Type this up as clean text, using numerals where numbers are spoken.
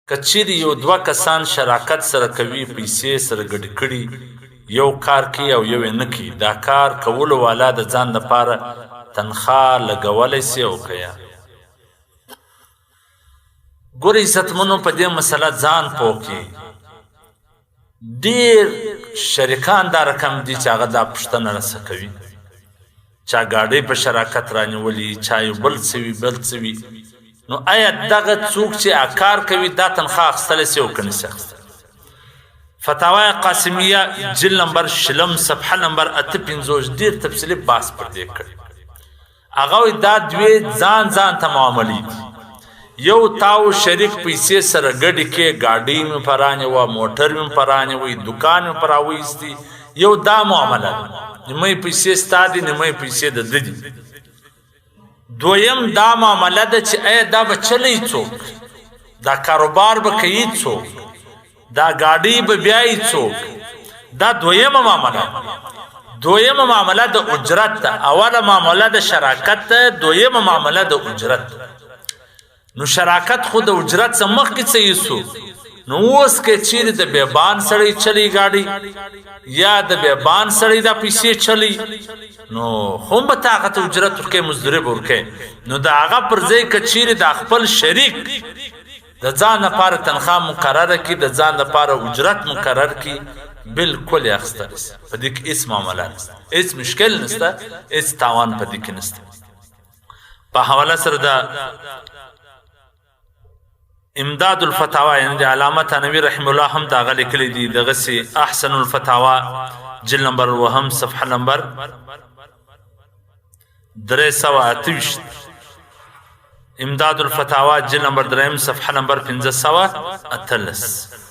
که چیرې یو دوه کسان شراکت سره کوي پیسې سره ګډې کړي یو کار کوي او یو یې نه کوي دا کار کولو والا د ځان لپاره تنخواه لګولی سي او که یا ګورې عزتمنو په دې مسله ځان پوه کړي ډېر شریکان دا رقم دي چې هغه دا پوښتنه راسه کوي چا ګاډۍ په شراکت رانیولي چا یو بل څه وي بل څه وي نو آیا دغه څوک چې کار کوي دا تنخواه اخیستلی سي او که نسي اخیستلی فتاوی قاسمیه جلد نمبر شلم صفحه نمبر 58 ډېر تفصیلي بحث پر دې کړی هغه وایي دا دوی ځان ته معاملې دي یو تاو شریک پیسې سره ګډې کې ګاډۍ مې په رانیوه موټر مې په رانیوی دوکان مې په راویستي یو دا معامله ده نیمه پیسې ستا دي نیمه پیسې د ده دي دویم دا معامله ده چې آیا دا به چلی څوک دا کاروبار به کوي څوک دا ګاډۍ به بیایي څوک دا دویمه معامله د اجرت ده اوله معامله د شراکت ده دویمه معامله د اجرت نو شراکت خو د اجرت څخه مخکې څه ایسو نو اوس که چیرې د بیبان سړی چلی ګاډۍ یا د بیبان سړی دا پیسې چلی نو هم به تا هغه ته اجرت ورکوې مزدوري به ورکوې نو د هغه پر ځای که چیرې د خپل شریک د ځان لپاره تنخواه مقرره کړي د ځان لپاره اجرت مقرر کړي بالکل یې اخیستلی سي په دې کې هېڅ معامله نشته هېڅ مشکل نشته هېڅ تاوان په دې کې نشته په حواله سره د امداد الفتاوا یعنی د علامه تنویر رحم الله هم دا هغه لیکلی دي دغسې احسن الفتاوا جلد نمبر 2 صفحه نمبر 328 امداد الفتاوا جلد نمبر 3 صفحه نمبر 518